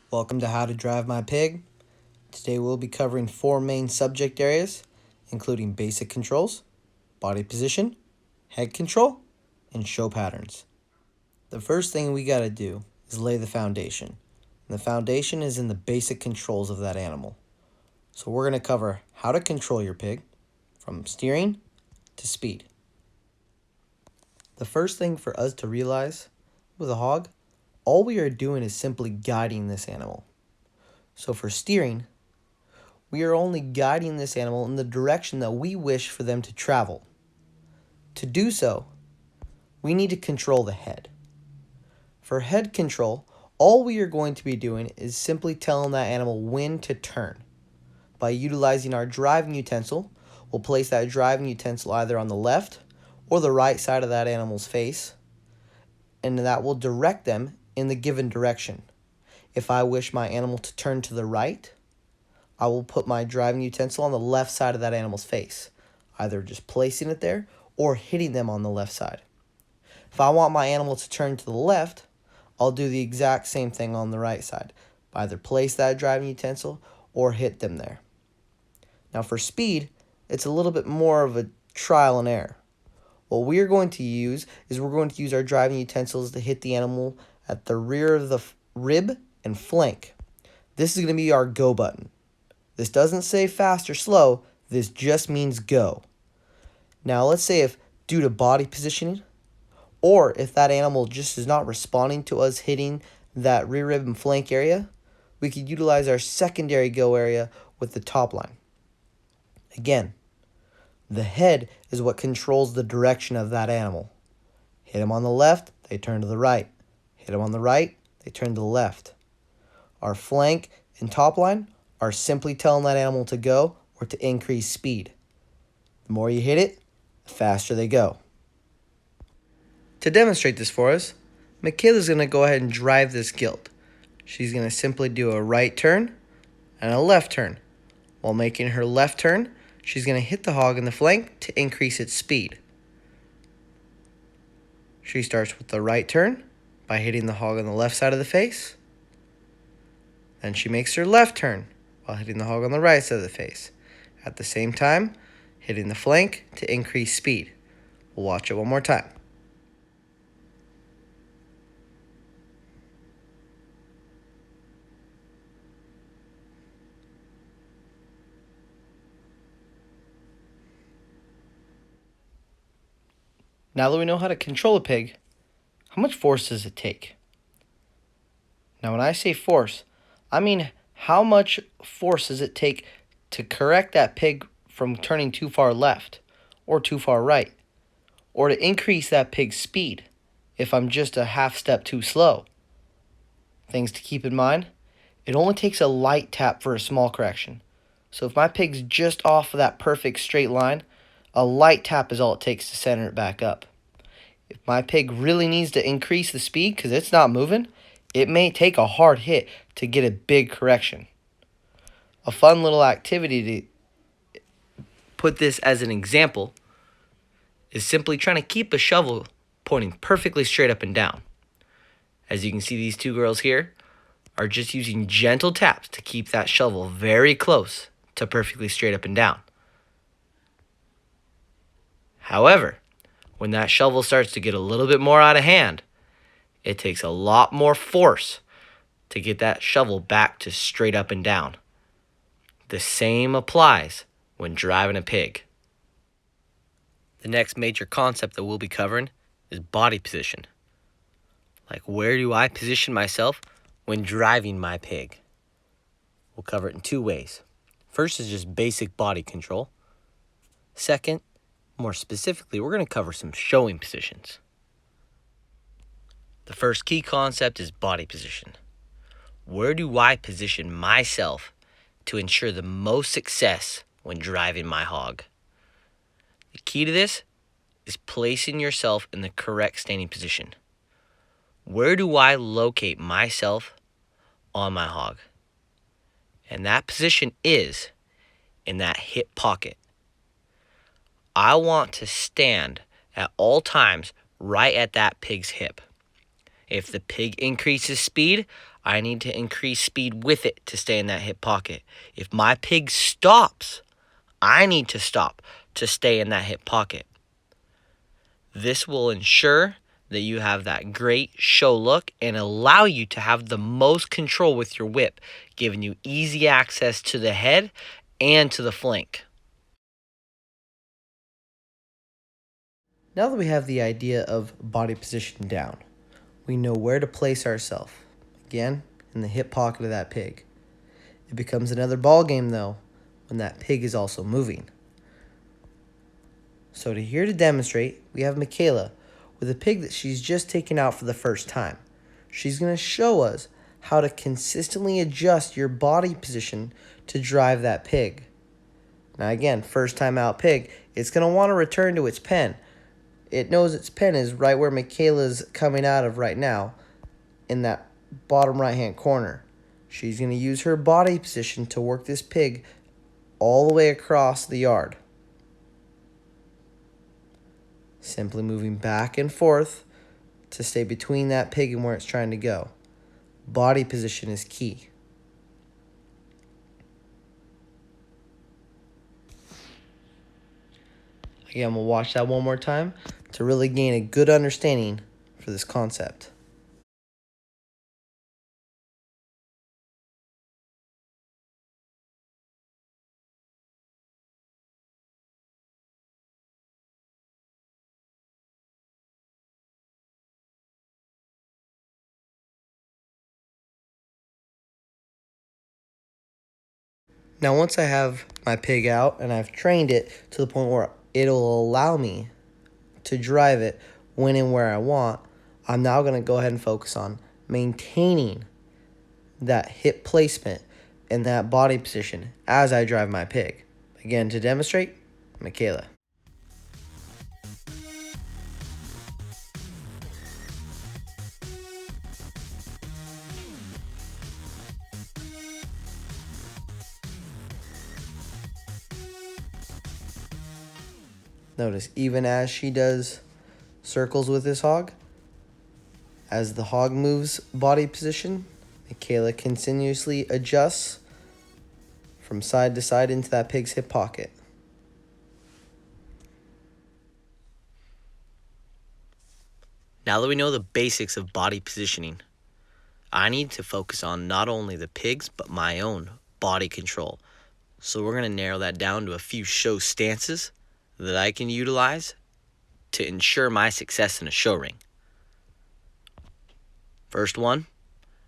Welcome to How to Drive My Pig. Today we'll be covering 4 main subject areas, including basic controls, body position, head control, and show patterns. The first thing we got to do is lay the foundation. And the foundation is in the basic controls of that animal. So we're going to cover how to control your pig, from steering to speed. The first thing for us to realize with a hog, all we are doing is simply guiding this animal. So for steering, we are only guiding this animal in the direction that we wish for them to travel. To do so, we need to control the head. For head control, all we are going to be doing is simply telling that animal when to turn. By utilizing our driving utensil, we'll place that driving utensil either on the left or the right side of that animal's face, and that will direct them in the given direction. If I wish my animal to turn to the right, I will put my driving utensil on the left side of that animal's face, either just placing it there or hitting them on the left side. If I want my animal to turn to the left, I'll do the exact same thing on the right side, either place that driving utensil or hit them there. Now for speed, it's a little bit more of a trial and error. What we are going to use is we're going to use our driving utensils to hit the animal at the rear of the rib and flank. This is going to be our go button. This doesn't say fast or slow, this just means go. Now let's say if due to body positioning, or if that animal just is not responding to us hitting that rear rib and flank area, we could utilize our secondary go area with the top line. Again, the head is what controls the direction of that animal. Hit them on the left, they turn to the right. Hit them on the right, they turn to the left. Our flank and top line are simply telling that animal to go or to increase speed. The more you hit it, the faster they go. To demonstrate this for us, Mikayla is going to go ahead and drive this gilt. She's going to simply do a right turn and a left turn. While making her left turn, she's going to hit the hog in the flank to increase its speed. She starts with the right turn by hitting the hog on the left side of the face. Then she makes her left turn while hitting the hog on the right side of the face. At the same time, hitting the flank to increase speed. We'll watch it one more time. Now that we know how to control a pig, how much force does it take? Now when I say force, I mean how much force does it take to correct that pig from turning too far left or too far right, or to increase that pig's speed if I'm just a half step too slow. Things to keep in mind, it only takes a light tap for a small correction. So if my pig's just off of that perfect straight line, a light tap is all it takes to center it back up. If my pig really needs to increase the speed because it's not moving, it may take a hard hit to get a big correction. A fun little activity to put this as an example is simply trying to keep a shovel pointing perfectly straight up and down. As you can see, these two girls here are just using gentle taps to keep that shovel very close to perfectly straight up and down. However, when that shovel starts to get a little bit more out of hand, it takes a lot more force to get that shovel back to straight up and down. The same applies when driving a pig. The next major concept that we'll be covering is body position. Like, where do I position myself when driving my pig? We'll cover it in 2 ways. First is just basic body control. Second, more specifically, we're going to cover some showing positions. The first key concept is body position. Where do I position myself to ensure the most success when driving my hog? The key to this is placing yourself in the correct standing position. Where do I locate myself on my hog? And that position is in that hip pocket. I want to stand at all times right at that pig's hip. If the pig increases speed, I need to increase speed with it to stay in that hip pocket. If my pig stops, I need to stop to stay in that hip pocket. This will ensure that you have that great show look and allow you to have the most control with your whip, giving you easy access to the head and to the flank. Now that we have the idea of body position down, we know where to place ourselves. Again, in the hip pocket of that pig. It becomes another ball game though when that pig is also moving. So here to demonstrate, we have Mikayla with a pig that she's just taken out for the first time. She's going to show us how to consistently adjust your body position to drive that pig. Now again, first time out pig, it's going to want to return to its pen. It knows its pen is right where Mikayla's coming out of right now, in that bottom right hand corner. She's going to use her body position to work this pig all the way across the yard. Simply moving back and forth to stay between that pig and where it's trying to go. Body position is key. Again, we'll watch that one more time to really gain a good understanding for this concept. Now once I have my pig out and I've trained it to the point where it'll allow me to drive it when and where I want, I'm now going to go ahead and focus on maintaining that hip placement and that body position as I drive my pig. Again, to demonstrate, Mikayla. Notice, even as she does circles with this hog, as the hog moves body position, Mikayla continuously adjusts from side to side into that pig's hip pocket. Now that we know the basics of body positioning, I need to focus on not only the pig's, but my own body control. So we're going to narrow that down to a few show stances that I can utilize to ensure my success in a show ring. First one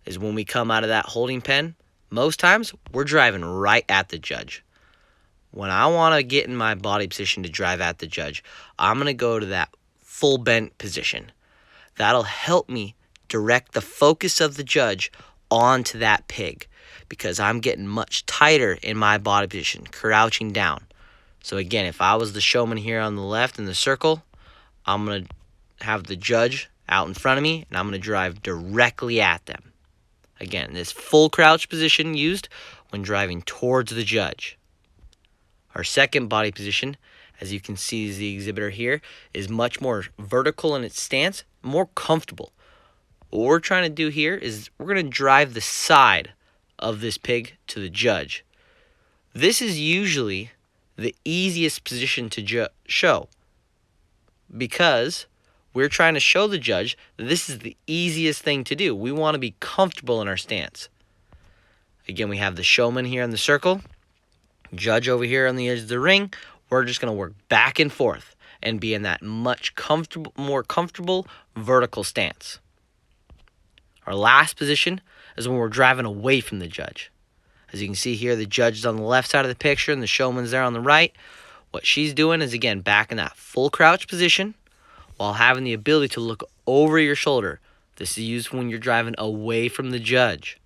is when we come out of that holding pen, most times we're driving right at the judge. When I want to get in my body position to drive at the judge, I'm going to go to that full bent position. That'll help me direct the focus of the judge onto that pig because I'm getting much tighter in my body position, crouching down. So again, if I was the showman here on the left in the circle, I'm going to have the judge out in front of me, and I'm going to drive directly at them. Again, this full crouch position used when driving towards the judge. Our second body position, as you can see as the exhibitor here, is much more vertical in its stance, more comfortable. What we're trying to do here is we're going to drive the side of this pig to the judge. This is usually the easiest position to show because we're trying to show the judge that this is the easiest thing to do. We want to be comfortable in our stance. Again, we have the showman here in the circle, judge over here on the edge of the ring. We're just going to work back and forth and be in that much more comfortable vertical stance. Our last position is when we're driving away from the judge. As you can see here, the judge is on the left side of the picture and the showman's there on the right. What she's doing is, again, back in that full crouch position while having the ability to look over your shoulder. This is used when you're driving away from the judge.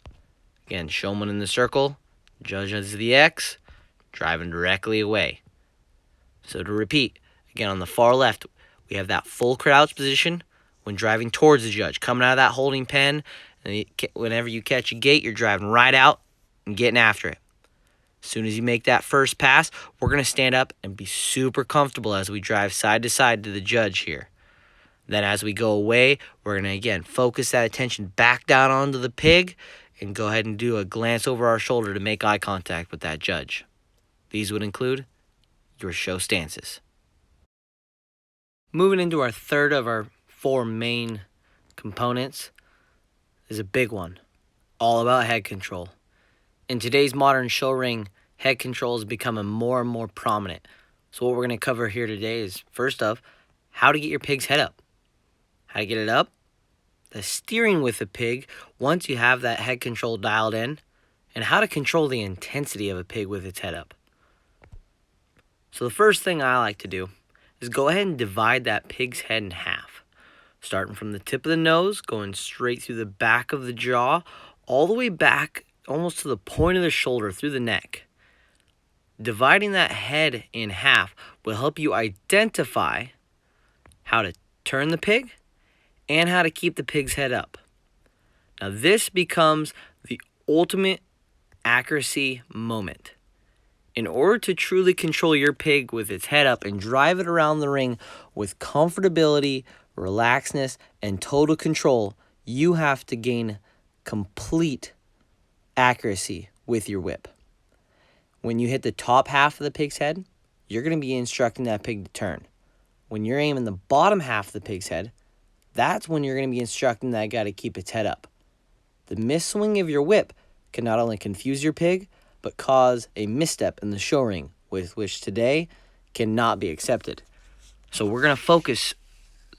Again, showman in the circle, judge as the X, driving directly away. So to repeat, again, on the far left, we have that full crouch position when driving towards the judge. Coming out of that holding pen, and whenever you catch a gate, you're driving right out and getting after it. As soon as you make that first pass, we're going to stand up and be super comfortable as we drive side to side to the judge here. Then as we go away, we're going to, again, focus that attention back down onto the pig and go ahead and do a glance over our shoulder to make eye contact with that judge. These would include your show stances. Moving into our third of our 4 main components is a big one, all about head control. In today's modern show ring, head control is becoming more and more prominent. So what we're going to cover here today is, first off, how to get your pig's head up. How to get it up, the steering with the pig once you have that head control dialed in, and how to control the intensity of a pig with its head up. So the first thing I like to do is go ahead and divide that pig's head in half. Starting from the tip of the nose, going straight through the back of the jaw, all the way back almost to the point of the shoulder through the neck. Dividing that head in half will help you identify how to turn the pig and how to keep the pig's head up. Now this becomes the ultimate accuracy moment. In order to truly control your pig with its head up and drive it around the ring with comfortability, relaxedness, and total control, you have to gain complete accuracy with your whip. When you hit the top half of the pig's head, you're going to be instructing that pig to turn. When you're aiming the bottom half of the pig's head, that's when you're going to be instructing that guy to keep its head up. The misswing of your whip can not only confuse your pig, but cause a misstep in the show ring, with which today cannot be accepted. So we're going to focus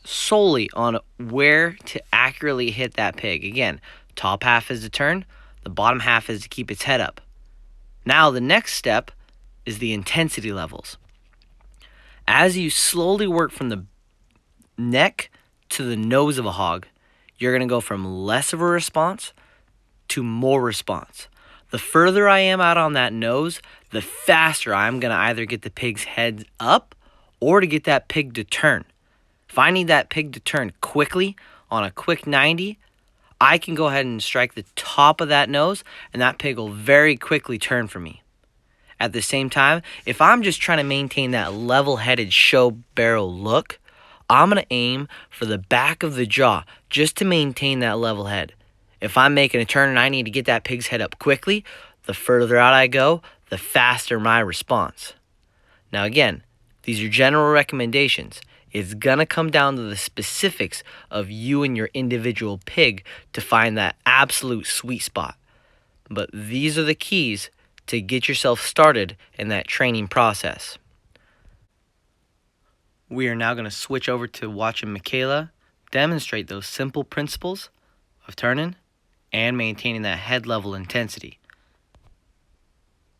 solely on where to accurately hit that pig. Again, top half is to turn, the bottom half is to keep its head up. Now the next step is the intensity levels. As you slowly work from the neck to the nose of a hog, you're going to go from less of a response to more response. The further I am out on that nose, the faster I'm going to either get the pig's head up or to get that pig to turn. If I need that pig to turn quickly on a quick 90, I can go ahead and strike the top of that nose and that pig will very quickly turn for me. At the same time, if I'm just trying to maintain that level-headed show barrel look, I'm going to aim for the back of the jaw just to maintain that level head. If I'm making a turn and I need to get that pig's head up quickly, the further out I go, the faster my response. Now again, these are general recommendations. It's going to come down to the specifics of you and your individual pig to find that absolute sweet spot. But these are the keys to get yourself started in that training process. We are now going to switch over to watching Mikayla demonstrate those simple principles of turning and maintaining that head level intensity.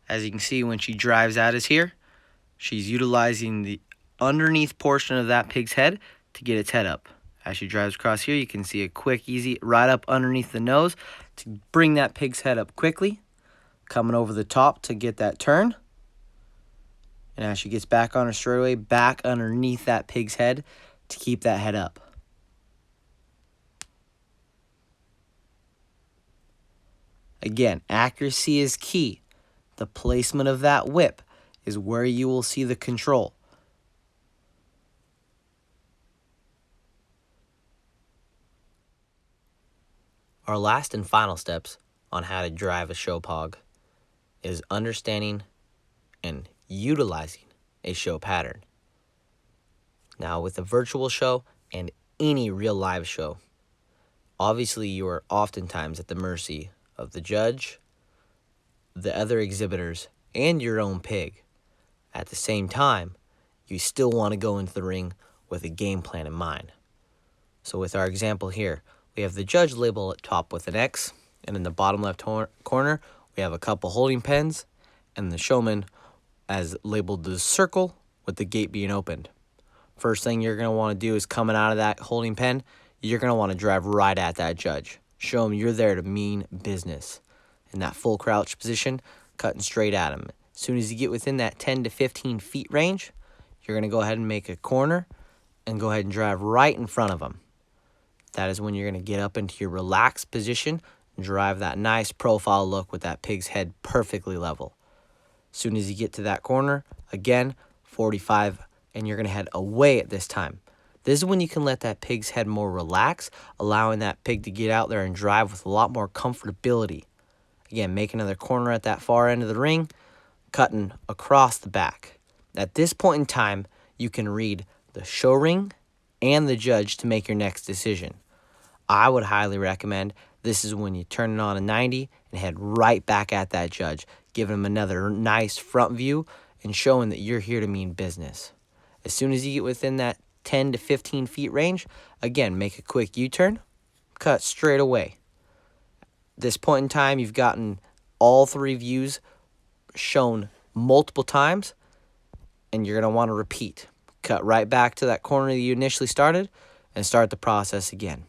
As you can see, when she drives out is here, she's utilizing the underneath portion of that pig's head to get its head up. As she drives across here, you can see a quick, easy right up underneath the nose to bring that pig's head up quickly, coming over the top to get that turn. And as she gets back on her straightaway, back underneath that pig's head to keep that head up. Again, accuracy is key. The placement of that whip is where you will see the control. Our last and final steps on how to drive a show pog is understanding and utilizing a show pattern. Now, with a virtual show and any real live show, obviously you are oftentimes at the mercy of the judge, the other exhibitors, and your own pig. At the same time, you still want to go into the ring with a game plan in mind. So with our example here, we have the judge labeled at top with an X, and in the bottom left corner, we have a couple holding pens, and the showman as labeled the circle with the gate being opened. First thing you're going to want to do is coming out of that holding pen, you're going to want to drive right at that judge. Show him you're there to mean business. In that full crouch position, cutting straight at him. As soon as you get within that 10 to 15 feet range, you're going to go ahead and make a corner and go ahead and drive right in front of him. That is when you're going to get up into your relaxed position and drive that nice profile look with that pig's head perfectly level. As soon as you get to that corner, again, 45, and you're going to head away at this time. This is when you can let that pig's head more relax, allowing that pig to get out there and drive with a lot more comfortability. Again, make another corner at that far end of the ring, cutting across the back. At this point in time, you can read the show ring and the judge to make your next decision. I would highly recommend this is when you turn it on a 90 and head right back at that judge, giving him another nice front view and showing that you're here to mean business. As soon as you get within that 10 to 15 feet range, again, make a quick U-turn, cut straight away. At this point in time, you've gotten all three views shown multiple times, and you're going to want to repeat. Cut right back to that corner that you initially started and start the process again.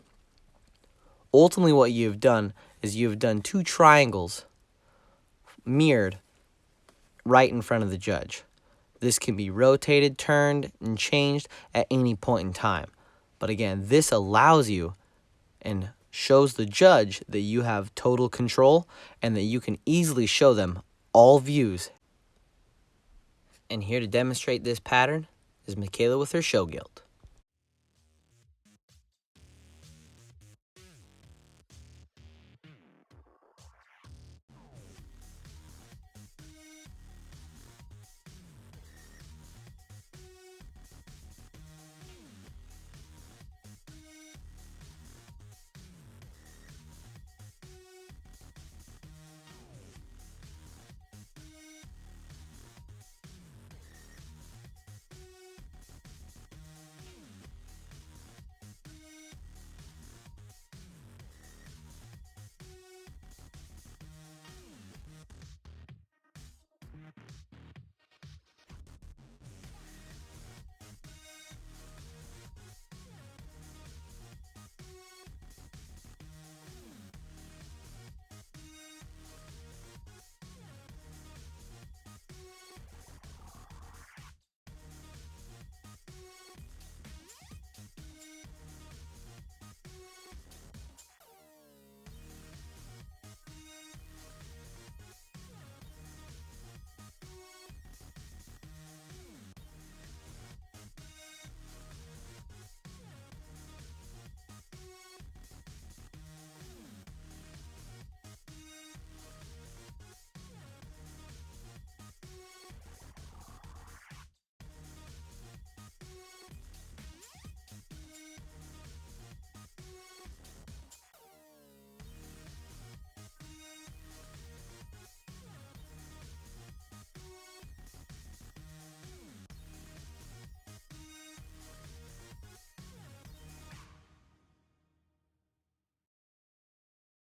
Ultimately, what you've done is you've done two triangles mirrored right in front of the judge. This can be rotated, turned, and changed at any point in time. But again, this allows you and shows the judge that you have total control and that you can easily show them all views. And here to demonstrate this pattern is Mikayla with her show guild.